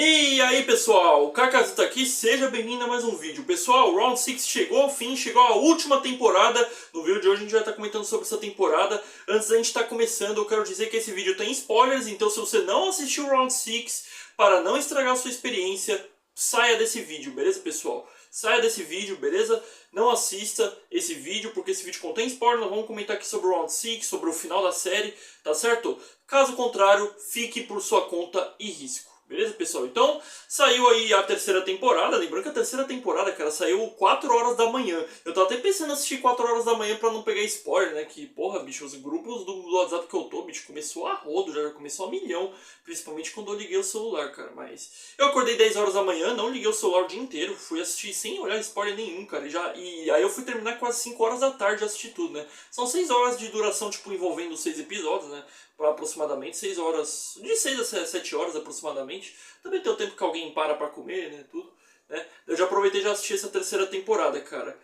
E aí pessoal, o Kakazito aqui, seja bem-vindo a mais um vídeo. Pessoal, o Round 6 chegou ao fim, chegou a última temporada. No vídeo de hoje a gente vai estar comentando sobre essa temporada. Antes da gente estar começando, eu quero dizer que esse vídeo tem spoilers, então se você não assistiu o Round 6, para não estragar a sua experiência, saia desse vídeo, beleza pessoal? Saia desse vídeo, beleza? Não assista esse vídeo, porque esse vídeo contém spoiler. Nós vamos comentar aqui sobre o Round 6, sobre o final da série, tá certo? Caso contrário, fique por sua conta e risco. Beleza, pessoal? Então, saiu aí a terceira temporada. Lembrando que a terceira temporada, cara, saiu 4 horas da manhã. Eu tô até pensando em assistir 4 horas da manhã pra não pegar spoiler, né? Que, porra, bicho, os grupos do WhatsApp que eu tô, bicho, começou a rodo, já começou a milhão. Principalmente quando eu liguei o celular, cara. Mas eu acordei 10 horas da manhã, não liguei o celular o dia inteiro. Fui assistir sem olhar spoiler nenhum, cara. E aí eu fui terminar quase 5 horas da tarde de assistir tudo, né? São 6 horas de duração, tipo, envolvendo 6 episódios, né? Para aproximadamente 6 horas, de 6 a 7 horas aproximadamente. Também tem o tempo que alguém para pra comer, né, tudo. Né? Eu já aproveitei e já assisti essa terceira temporada, cara.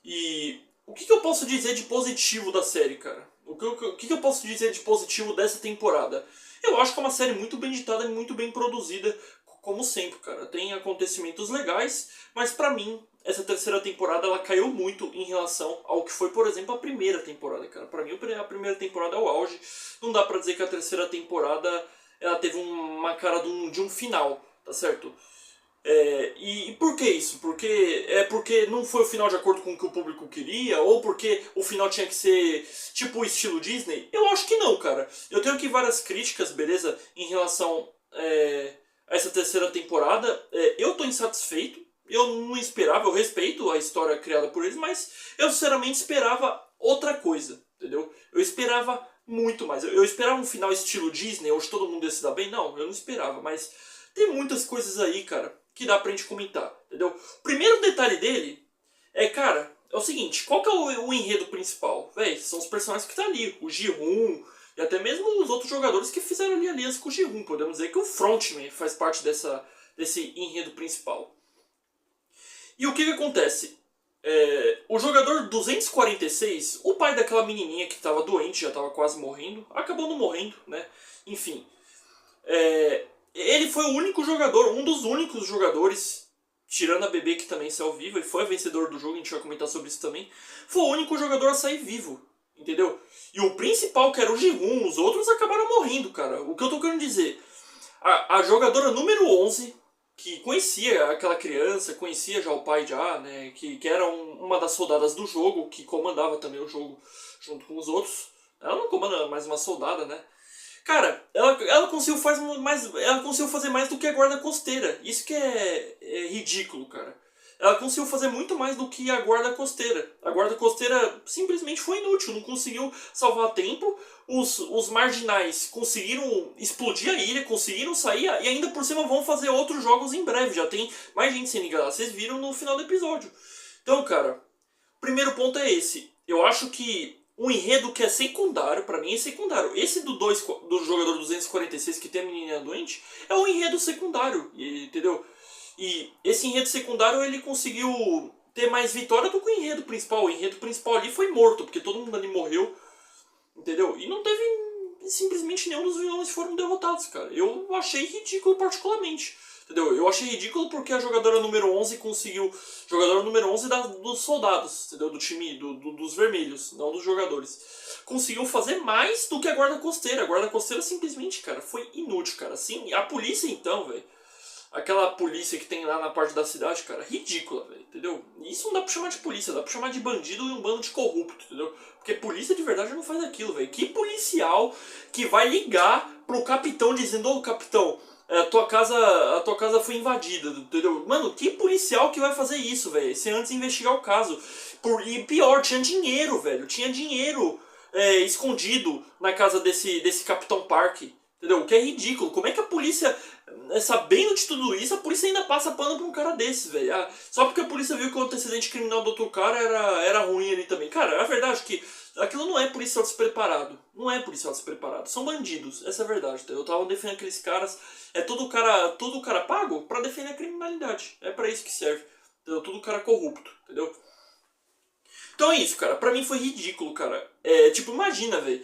E o que eu posso dizer de positivo da série, cara? O que eu posso dizer de positivo dessa temporada? Eu acho que é uma série muito bem editada e muito bem produzida, como sempre, cara. Tem acontecimentos legais, mas pra mim, essa terceira temporada ela caiu muito em relação ao que foi, por exemplo, a primeira temporada, cara. Pra mim, a primeira temporada é o auge. Não dá pra dizer que a terceira temporada ela teve uma cara de um final, tá certo? E por que isso? Porque não foi o final de acordo com o que o público queria? Ou porque o final tinha que ser tipo o estilo Disney? Eu acho que não, cara. Eu tenho aqui várias críticas, beleza? Em relação a essa terceira temporada. Eu tô insatisfeito. Eu não esperava, eu respeito a história criada por eles, mas eu sinceramente esperava outra coisa, entendeu? Eu esperava muito mais. Eu esperava um final estilo Disney, onde todo mundo ia se dar bem? Não, eu não esperava, mas tem muitas coisas aí, cara, que dá pra gente comentar, entendeu? O primeiro detalhe dele cara, é o seguinte, qual que é o enredo principal? Véi, são os personagens que tá ali, o Ji-Hoon, e até mesmo os outros jogadores que fizeram ali aliança com o Ji-Hoon. Podemos dizer que o Frontman faz parte desse enredo principal. E o que acontece? O jogador 246, o pai daquela menininha que estava doente, já estava quase morrendo, acabou não morrendo, né? Enfim, ele foi o único jogador, um dos únicos jogadores, tirando a bebê que também saiu viva, e foi a vencedora do jogo, a gente vai comentar sobre isso também, foi o único jogador a sair vivo, entendeu? E o principal, que era o Ji-Hoon, os outros acabaram morrendo, cara. O que eu tô querendo dizer? A jogadora número 11, que conhecia aquela criança, conhecia já o pai já, né, que era uma das soldadas do jogo, que comandava também o jogo junto com os outros. Ela não comanda mais uma soldada, né? Cara, ela conseguiu fazer mais do que a guarda costeira. Isso que é ridículo, cara. Ela conseguiu fazer muito mais do que a guarda costeira. A guarda costeira simplesmente foi inútil, não conseguiu salvar tempo. Os marginais conseguiram explodir a ilha, conseguiram sair, e ainda por cima vão fazer outros jogos em breve. Já tem mais gente sendo enganada. Vocês viram no final do episódio. Então, cara, o primeiro ponto é esse. Eu acho que um enredo que é secundário, pra mim é secundário. Esse do jogador 246 que tem a menininha doente é um enredo secundário, entendeu? E esse enredo secundário ele conseguiu ter mais vitória do que o enredo principal. O enredo principal ali foi morto, porque todo mundo ali morreu, entendeu? E não teve simplesmente nenhum dos vilões foram derrotados, cara. Eu achei ridículo particularmente. Entendeu? Eu achei ridículo porque a jogadora número 11 conseguiu... Jogadora número 11 dos soldados, entendeu? Do time, dos vermelhos, não dos jogadores. Conseguiu fazer mais do que a guarda costeira. A guarda costeira simplesmente, cara, foi inútil, cara. Assim, a polícia então, velho. Aquela polícia que tem lá na parte da cidade, cara, ridícula, velho, entendeu? Isso não dá pra chamar de polícia, dá pra chamar de bandido e um bando de corrupto, entendeu? Porque polícia de verdade não faz aquilo, velho. Que policial que vai ligar pro capitão dizendo, ô capitão, a tua casa foi invadida, entendeu? Mano, que policial que vai fazer isso, velho? Sem antes investigar o caso. E pior, tinha dinheiro, velho. Tinha dinheiro escondido na casa desse Capitão Park. Entendeu? O que é ridículo. Como é que a polícia, sabendo de tudo isso, a polícia ainda passa pano pra um cara desses, velho? Só porque a polícia viu que o antecedente criminal do outro cara era ruim ali também. Cara, a verdade é que aquilo não é policial despreparado. Não é policial despreparado. São bandidos. Essa é a verdade. Eu tava defendendo aqueles caras. Todo cara pago pra defender a criminalidade. É pra isso que serve. Entendeu? Todo cara corrupto. Entendeu? Então é isso, cara. Pra mim foi ridículo, cara. Tipo, imagina, velho.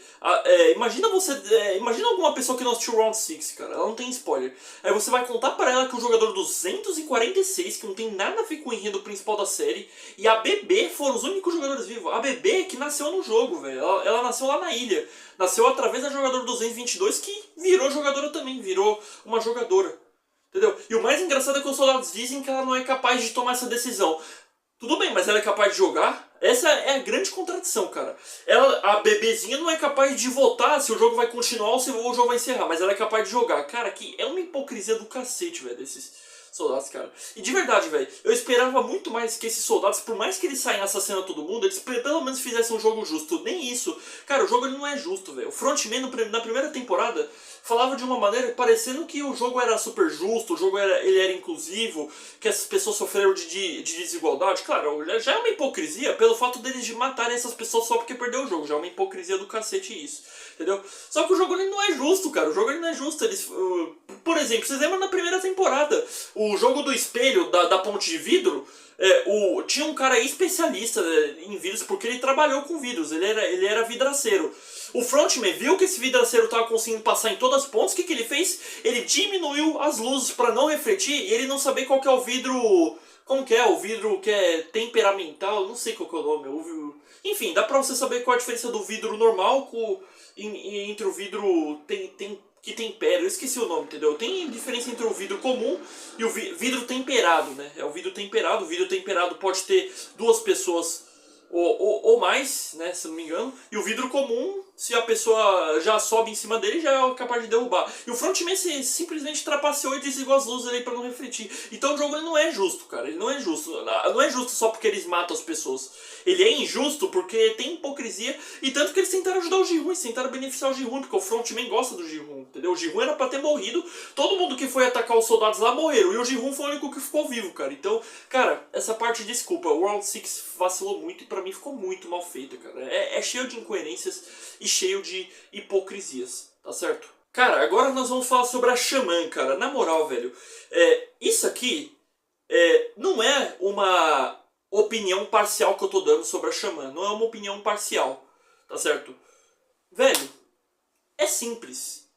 Imagina você. Imagina alguma pessoa que não assistiu Round 6, cara. Ela não tem spoiler. Aí você vai contar pra ela que o jogador 246, que não tem nada a ver com o enredo principal da série, e a Bebê foram os únicos jogadores vivos. A Bebê que nasceu no jogo, velho. Ela nasceu lá na ilha. Nasceu através da jogadora 222, que virou jogadora também. Virou uma jogadora. Entendeu? E o mais engraçado é que os soldados dizem que ela não é capaz de tomar essa decisão. Tudo bem, mas ela é capaz de jogar? Essa é a grande contradição, cara. A bebezinha não é capaz de votar se o jogo vai continuar ou se o jogo vai encerrar, mas ela é capaz de jogar. Cara, que é uma hipocrisia do cacete, velho, desses soldados, cara. E de verdade, velho, eu esperava muito mais que esses soldados, por mais que eles saiam assassinando todo mundo, eles pelo menos fizessem um jogo justo. Nem isso. Cara, o jogo ele não é justo, velho. O Frontman na primeira temporada falava de uma maneira parecendo que o jogo era super justo, o jogo ele era inclusivo, que essas pessoas sofreram de desigualdade. Claro, já é uma hipocrisia pelo fato deles de matarem essas pessoas só porque perdeu o jogo. Já é uma hipocrisia do cacete isso, entendeu? Só que o jogo ele não é justo, cara. O jogo ele não é justo. Por exemplo, vocês lembram na primeira temporada, o jogo do espelho, da ponte de vidro, tinha um cara especialista em vírus porque ele trabalhou com vírus, ele era vidraceiro. O Frontman viu que esse vidraceiro estava conseguindo passar em todas as pontes, o que ele fez? Ele diminuiu as luzes para não refletir e ele não saber qual que é o vidro. Como que é? O vidro que é temperamental, não sei qual que é o nome. Enfim, dá pra você saber qual a diferença do vidro normal entre o vidro que tempera. Eu esqueci o nome, entendeu? Tem diferença entre o vidro comum e o vidro temperado, né? É o vidro temperado. O vidro temperado pode ter duas pessoas ou mais, né, se não me engano. E o vidro comum, se a pessoa já sobe em cima dele, já é capaz de derrubar. E o Frontman simplesmente trapaceou e desligou as luzes ali pra não refletir. Então o jogo ele não é justo, cara. Ele não é justo. Não é justo só porque eles matam as pessoas. Ele é injusto porque tem hipocrisia. E tanto que eles tentaram ajudar o Ji-Hoon, eles tentaram beneficiar o Ji-Hoon, porque o Frontman gosta do Ji-Hoon, entendeu? O Ji-Hoon era pra ter morrido. Todo mundo que foi atacar os soldados lá morreram. E o Ji-Hoon foi o único que ficou vivo, cara. Então, cara, essa parte, desculpa, o Round 6 vacilou muito e pra mim ficou muito mal feita, cara. É cheio de incoerências e cheio de hipocrisias, tá certo? Cara, agora nós vamos falar sobre a Xamã, cara. Na moral, velho, isso aqui não é uma opinião parcial que eu tô dando sobre a Xamã. Não é uma opinião parcial, tá certo? Velho, é simples.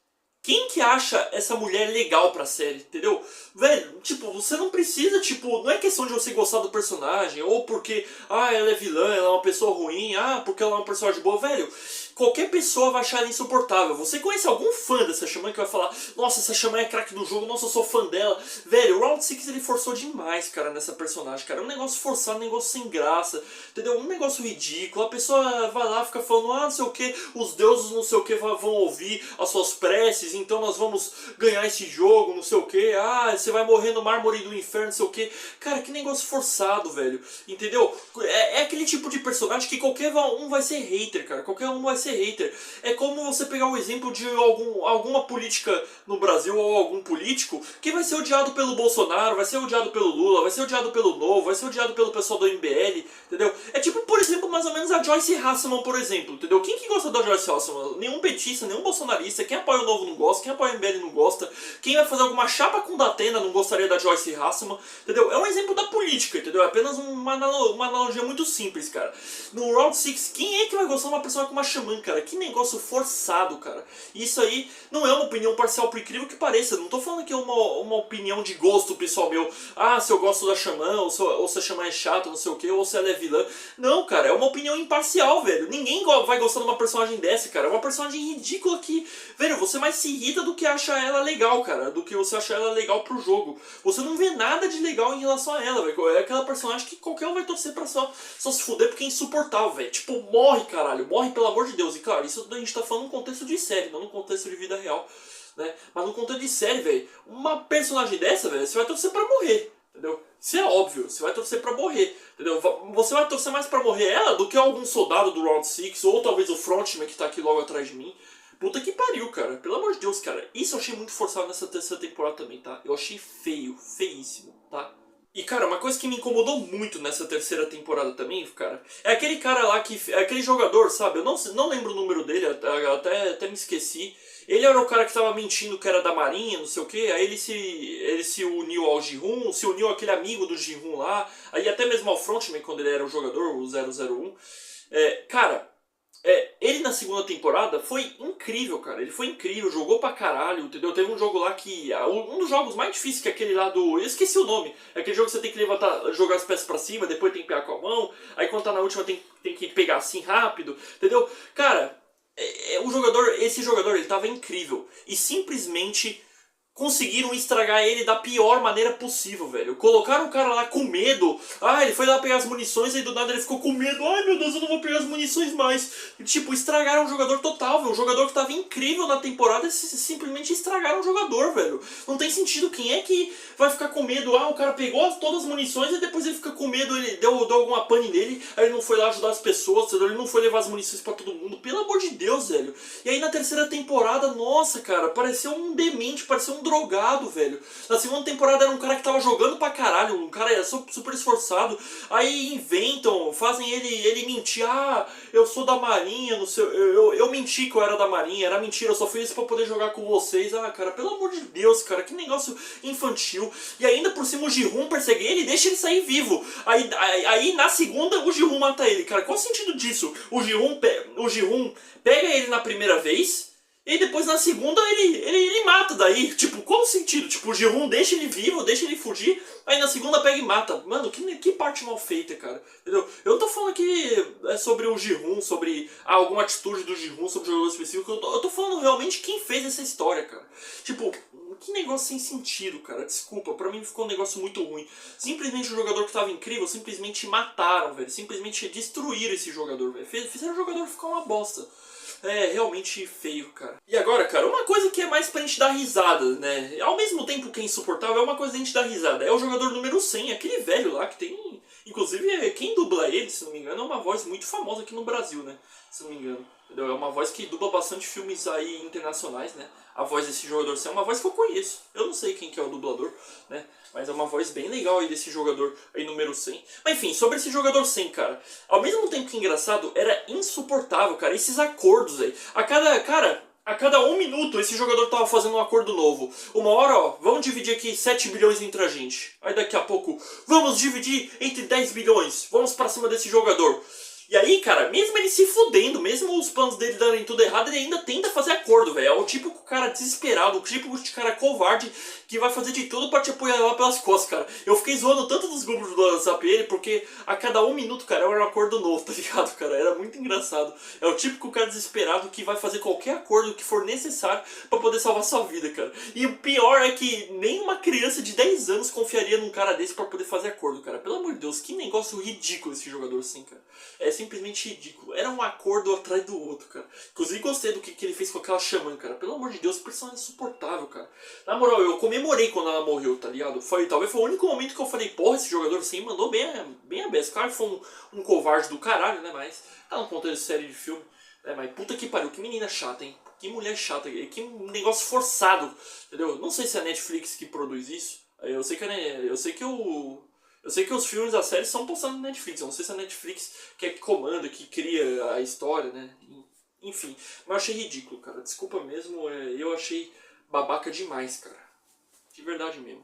Quem que acha essa mulher legal pra série, entendeu? Velho, tipo, você não precisa, tipo, não é questão de você gostar do personagem, ou porque, ela é vilã, ela é uma pessoa ruim, porque ela é uma personagem boa, velho. Qualquer pessoa vai achar ela insuportável. Você conhece algum fã dessa Xamã que vai falar, nossa, essa Xamã é craque do jogo, nossa, eu sou fã dela. Velho, o Round 6 ele forçou demais, cara, nessa personagem, cara. É um negócio forçado, um negócio sem graça, entendeu? Um negócio ridículo. A pessoa vai lá, fica falando, não sei o que, os deuses não sei o que vão ouvir as suas preces, então nós vamos ganhar esse jogo, não sei o que. Você vai morrer no mármore do inferno, não sei o que. Cara, que negócio forçado, velho. Entendeu? É aquele tipo de personagem que qualquer um vai ser hater, cara. Qualquer um vai ser hater. É como você pegar um exemplo de alguma política no Brasil ou algum político que vai ser odiado pelo Bolsonaro, vai ser odiado pelo Lula, vai ser odiado pelo Novo, vai ser odiado pelo pessoal do MBL, entendeu? É tipo, por exemplo, mais ou menos a Joyce Hasselman, por exemplo, entendeu? Quem que gosta da Joyce Hasselman? Nenhum petista, nenhum bolsonarista. Quem apoia o Novo não gosta, quem apoia o MBL não gosta. Quem vai fazer alguma chapa com o Datena não gostaria da Joyce Hasselman, entendeu? É um exemplo da política, entendeu? É apenas uma analogia muito simples, cara. No Round 6, quem é que vai gostar de uma pessoa com uma Xamã, cara? Que negócio forçado, cara. Isso aí não é uma opinião parcial, por incrível que pareça. Não tô falando que é uma opinião de gosto pessoal meu. Se eu gosto da Xamã, ou se a Xamã é chata, não sei o que, ou se ela é vilã. Não, cara, é uma opinião imparcial, velho. Ninguém vai gostar de uma personagem dessa, cara. É uma personagem ridícula que, velho, você mais se irrita do que acha ela legal, cara. Do que você acha ela legal pro jogo. Você não vê nada de legal em relação a ela, velho. É aquela personagem que qualquer um vai torcer pra só se fuder porque é insuportável, velho. Tipo, morre, caralho. Morre, pelo amor de Deus. E claro, isso a gente tá falando no contexto de série, não no contexto de vida real, né? Mas no contexto de série, velho, uma personagem dessa, velho, você vai torcer pra morrer, entendeu? Isso é óbvio, você vai torcer pra morrer, entendeu? Você vai torcer mais pra morrer ela do que algum soldado do Round 6, ou talvez o Frontman que tá aqui logo atrás de mim. Puta que pariu, cara. Pelo amor de Deus, cara. Isso eu achei muito forçado nessa terceira temporada também, tá? Eu achei feio, feíssimo, tá? E, cara, uma coisa que me incomodou muito nessa terceira temporada também, cara, é aquele cara lá que... É aquele jogador, sabe? Eu não lembro o número dele, até me esqueci. Ele era o cara que tava mentindo que era da Marinha, não sei o que. Aí ele se uniu ao Ji-Hoon, se uniu àquele amigo do Ji-Hoon lá. Aí até mesmo ao Frontman, quando ele era o jogador, o 001. Cara, ele na segunda temporada foi incrível, cara. Ele foi incrível, jogou pra caralho, entendeu? Teve um jogo lá que... Um dos jogos mais difíceis, que é aquele lá do... Eu esqueci o nome. É aquele jogo que você tem que levantar, jogar as peças pra cima, depois tem que pegar com a mão. Aí quando tá na última tem que pegar assim rápido, entendeu? Cara, esse jogador, ele tava incrível. E simplesmente... conseguiram estragar ele da pior maneira possível, velho. Colocaram o cara lá com medo. Ah, ele foi lá pegar as munições e do nada ele ficou com medo. Ai, meu Deus, eu não vou pegar as munições mais. E, tipo, estragaram o jogador total, velho. Um jogador que tava incrível na temporada, simplesmente estragaram o jogador, velho. Não tem sentido. Quem é que vai ficar com medo? Ah, o cara pegou todas as munições e depois ele fica com medo. Ele deu alguma pane nele. Aí ele não foi lá ajudar as pessoas. Ele não foi levar as munições pra todo mundo. Pelo amor de Deus, velho. E aí na terceira temporada, nossa, cara, pareceu um demente, pareceu um drogado, velho. Na segunda temporada era um cara que tava jogando pra caralho, um cara super esforçado. Aí inventam, fazem ele mentir. Ah, eu sou da Marinha, não sei, eu menti que eu era da Marinha, era mentira, eu só fiz isso pra poder jogar com vocês. Ah, cara, pelo amor de Deus, cara, que negócio infantil. E ainda por cima o Ji-Hoon persegue ele e deixa ele sair vivo. Aí na segunda o Ji-Hoon mata ele, cara. Qual o sentido disso? O Ji-Hoon pega ele na primeira vez... E depois na segunda ele mata daí. Tipo, qual o sentido? Tipo, o Ji-Hoon deixa ele vivo, deixa ele fugir. Aí na segunda pega e mata. Mano, que parte mal feita, cara. Entendeu? Eu tô falando aqui sobre o Ji-Hoon, sobre alguma atitude do Ji-Hoon, sobre o jogador específico. Eu tô falando realmente quem fez essa história, cara. Tipo, que negócio sem sentido, cara. Desculpa, pra mim ficou um negócio muito ruim. Simplesmente o jogador que tava incrível, simplesmente mataram, velho. Simplesmente destruíram esse jogador, velho. Fizeram o jogador ficar uma bosta. É realmente feio, cara. E agora, cara, uma coisa que é mais pra gente dar risada, né? Ao mesmo tempo que é insuportável, é uma coisa da gente dar risada. É o jogador número 100, aquele velho lá que tem... Inclusive, quem dubla ele, se não me engano, é uma voz muito famosa aqui no Brasil, né? Se não me engano. Entendeu? É uma voz que dubla bastante filmes aí internacionais, né? A voz desse jogador 100 é uma voz que eu conheço. Eu não sei quem que é o dublador, né? Mas é uma voz bem legal aí desse jogador aí número 100. Mas enfim, sobre esse jogador 100, cara. Ao mesmo tempo que engraçado, era insuportável, cara. Esses acordos aí. A cada um minuto esse jogador tava fazendo um acordo novo. Uma hora, ó, vamos dividir aqui 7 bilhões entre a gente. Aí daqui a pouco, vamos dividir entre 10 bilhões. Vamos pra cima desse jogador. E aí, cara, mesmo ele se fudendo, mesmo os planos dele darem tudo errado, ele ainda tenta fazer acordo, velho. É o típico cara desesperado, o típico de cara covarde que vai fazer de tudo pra te apoiar lá pelas costas, cara. Eu fiquei zoando tanto dos grupos do WhatsApp ele, porque a cada um minuto, cara, era um acordo novo, tá ligado, cara? Era muito engraçado. É o típico cara desesperado que vai fazer qualquer acordo que for necessário pra poder salvar sua vida, cara. E o pior é que nem uma criança de 10 anos confiaria num cara desse pra poder fazer acordo, cara. Pelo amor de Deus, que negócio ridículo esse jogador assim, cara. É simplesmente ridículo. Era um acordo atrás do outro, cara. Inclusive gostei do que ele fez com aquela xamã, cara. Pelo amor de Deus, que personagem insuportável, cara. Na moral, eu comemorei quando ela morreu, tá ligado? Talvez foi o único momento que eu falei, porra, esse jogador assim mandou bem a beça. Claro que foi um covarde do caralho, né? Mas tá num contexto de série de filme. Mas puta que pariu, que menina chata, hein? Que mulher chata, que negócio forçado, entendeu? Não sei se é a Netflix que produz isso. Eu sei que os filmes da série são postados na Netflix. Eu não sei se a Netflix que comanda, que cria a história, né? Enfim, mas eu achei ridículo, cara. Desculpa mesmo, eu achei babaca demais, cara. De verdade mesmo.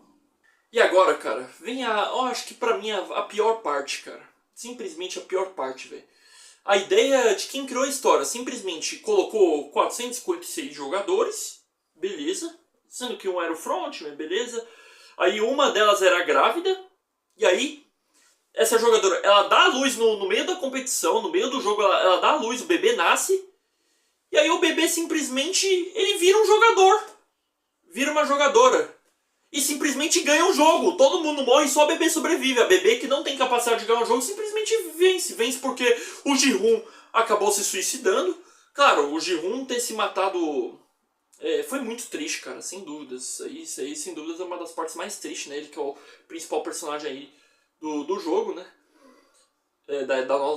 E agora, cara, vem eu acho que pra mim a pior parte, cara. Simplesmente a pior parte, velho. A ideia de quem criou a história simplesmente colocou 456 jogadores, beleza. Sendo que um era o frontman, beleza. Aí uma delas era grávida. E aí, essa jogadora, ela dá a luz no meio da competição, no meio do jogo, ela dá a luz, o bebê nasce. E aí o bebê simplesmente, ele vira um jogador. Vira uma jogadora. E simplesmente ganha o jogo. Todo mundo morre e só a bebê sobrevive. A bebê que não tem capacidade de ganhar o jogo simplesmente vence. Vence porque o Ji-Hoon acabou se suicidando. Claro, o Ji-Hoon ter se matado... foi muito triste, cara, sem dúvidas. Isso aí, sem dúvidas, é uma das partes mais tristes, né? Ele que é o principal personagem aí do jogo, né?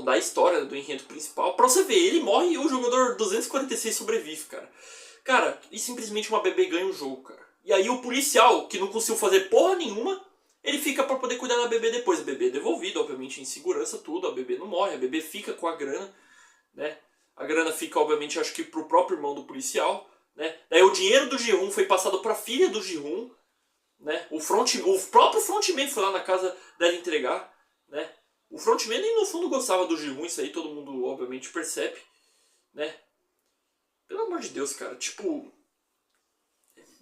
Da história, do enredo principal. Pra você ver, ele morre e o jogador 246 sobrevive, cara. Cara, e simplesmente uma bebê ganha o jogo, cara. E aí o policial, que não conseguiu fazer porra nenhuma, ele fica pra poder cuidar da bebê depois. A bebê é devolvida, obviamente, em segurança, tudo. A bebê não morre, a bebê fica com a grana, né? A grana fica, obviamente, acho que pro próprio irmão do policial, né? Daí o dinheiro do Ji-hoon foi passado pra filha do Ji-hoon, né? O próprio frontman foi lá na casa dela entregar, né? O frontman nem no fundo gostava do Ji-hoon, isso aí todo mundo, obviamente, percebe, né? Pelo amor de Deus, cara, tipo...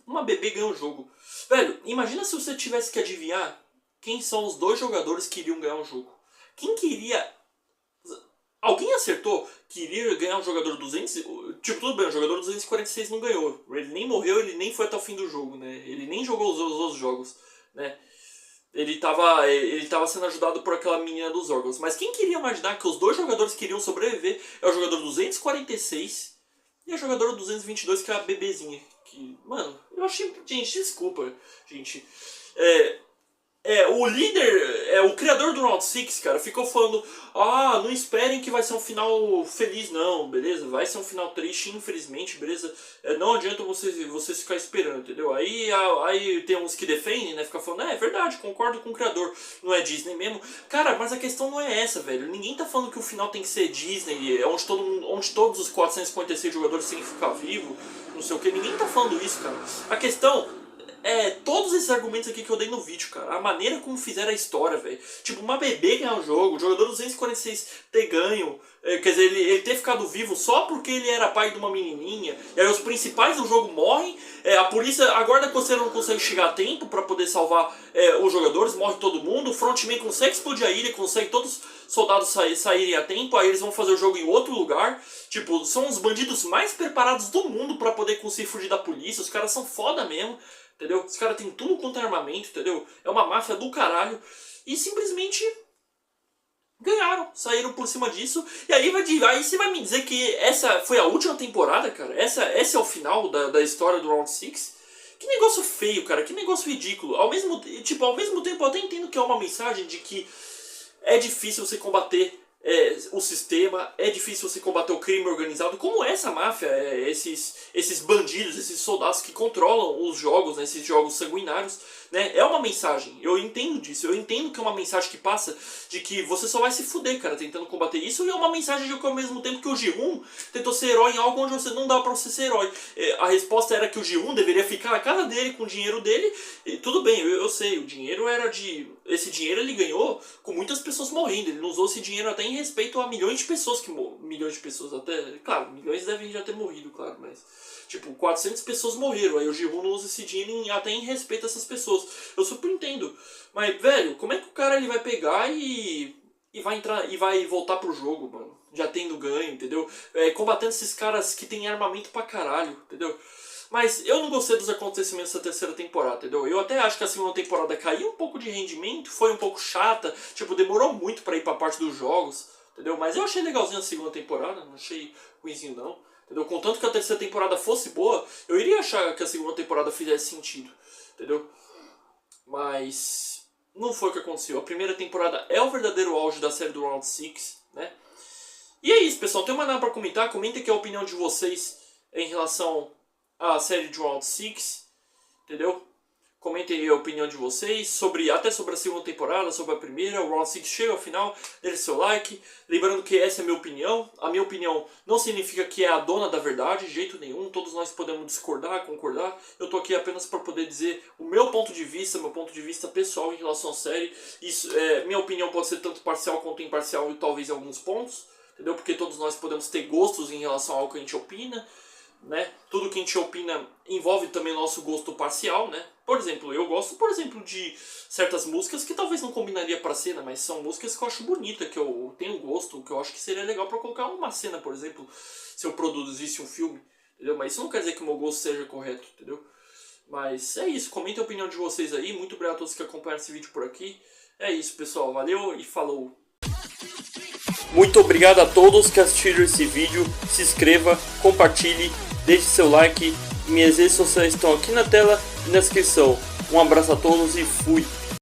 Uma bebê ganha um jogo. Velho, imagina se você tivesse que adivinhar quem são os 2 jogadores que iriam ganhar um jogo. Quem queria... Alguém acertou que iria ganhar um jogador 200... Tipo, tudo bem, o jogador 246 não ganhou. Ele nem morreu, ele nem foi até o fim do jogo, né? Ele nem jogou os outros jogos, né? Ele tava sendo ajudado por aquela menina dos órgãos. Mas quem queria imaginar que os 2 jogadores que iriam sobreviver é o jogador 246 e a jogadora 222, que é a bebezinha. Que, mano, eu achei... Gente, desculpa, gente. O líder, o criador do Round 6, cara, ficou falando: ah, não esperem que vai ser um final feliz, não, beleza? Vai ser um final triste, infelizmente, beleza? Não adianta vocês ficar esperando, entendeu? Aí tem uns que defendem, né? Fica falando: é verdade, concordo com o criador, não é Disney mesmo. Cara, mas a questão não é essa, velho. Ninguém tá falando que o final tem que ser Disney, onde todos os 456 jogadores têm que ficar vivos, não sei o que. Ninguém tá falando isso, cara. A questão... todos esses argumentos aqui que eu dei no vídeo, cara. A maneira como fizeram a história, velho. Tipo, uma bebê ganhar o jogo, o jogador 246 ter ganho, quer dizer, ele ter ficado vivo só porque ele era pai de uma menininha. E aí os principais do jogo morrem, a guarda costeira não consegue chegar a tempo pra poder salvar os jogadores, morre todo mundo. O frontman consegue explodir a ilha, consegue todos os soldados saírem a tempo, aí eles vão fazer o jogo em outro lugar. Tipo, são os bandidos mais preparados do mundo pra poder conseguir fugir da polícia. Os caras são foda mesmo. Entendeu? Os caras têm tudo quanto é armamento, entendeu? É uma máfia do caralho. E simplesmente ganharam, saíram por cima disso. E aí você vai me dizer que essa foi a última temporada, cara? Esse é o final da história do Round 6? Que negócio feio, cara. Que negócio ridículo. Ao mesmo tempo eu até entendo que é uma mensagem de que é difícil você combater o sistema, é difícil você combater o crime organizado, como essa máfia, esses bandidos, esses soldados que controlam os jogos, né, esses jogos sanguinários, né, é uma mensagem, eu entendo disso, eu entendo que é uma mensagem que passa de que você só vai se fuder, cara, tentando combater isso, e é uma mensagem de que ao mesmo tempo que o Ji-hoon tentou ser herói em algo onde você não dá pra você ser herói. A resposta era que o Ji-hoon deveria ficar na casa dele, com o dinheiro dele, e tudo bem, eu sei, o dinheiro era de... Esse dinheiro ele ganhou com muitas pessoas morrendo, ele não usou esse dinheiro até em respeito a milhões de pessoas milhões de pessoas até... Claro, milhões devem já ter morrido, claro, mas... Tipo, 400 pessoas morreram, aí o Ji-hoon não usa esse dinheiro até em respeito a essas pessoas. Eu super entendo. Mas, velho, como é que o cara ele vai pegar e vai entrar e vai voltar pro jogo, mano? Já tendo ganho, entendeu? Combatendo esses caras que tem armamento pra caralho, entendeu? Mas eu não gostei dos acontecimentos da terceira temporada, entendeu? Eu até acho que a segunda temporada caiu um pouco de rendimento, foi um pouco chata, tipo, demorou muito pra ir pra parte dos jogos, entendeu? Mas eu achei legalzinho a segunda temporada, não achei ruimzinho não, entendeu? Contanto que a terceira temporada fosse boa, eu iria achar que a segunda temporada fizesse sentido, entendeu? Mas não foi o que aconteceu. A primeira temporada é o verdadeiro auge da série do Round 6, né? E é isso, pessoal. Tem mais nada pra comentar. Comentem aqui a opinião de vocês em relação à série de Round 6, entendeu? Comentem aí a opinião de vocês, até sobre a segunda temporada, sobre a primeira. O Round 6 chega ao final, deixe seu like. Lembrando que essa é a minha opinião. A minha opinião não significa que é a dona da verdade, de jeito nenhum. Todos nós podemos discordar, concordar. Eu tô aqui apenas para poder dizer o meu ponto de vista pessoal em relação à série. Minha opinião pode ser tanto parcial quanto imparcial e talvez em alguns pontos, entendeu? Porque todos nós podemos ter gostos em relação ao que a gente opina, né? Tudo que a gente opina envolve também nosso gosto parcial, né? Por exemplo, eu gosto, de certas músicas que talvez não combinaria pra cena, mas são músicas que eu acho bonita, que eu tenho gosto, que eu acho que seria legal pra colocar uma cena, por exemplo, se eu produzisse um filme, entendeu? Mas isso não quer dizer que o meu gosto seja correto, entendeu? Mas é isso, comentem a opinião de vocês aí, muito obrigado a todos que acompanharam esse vídeo por aqui. É isso, pessoal, valeu e falou! Muito obrigado a todos que assistiram esse vídeo, se inscreva, compartilhe, deixe seu like, minhas redes sociais estão aqui na tela e na descrição. Um abraço a todos e fui!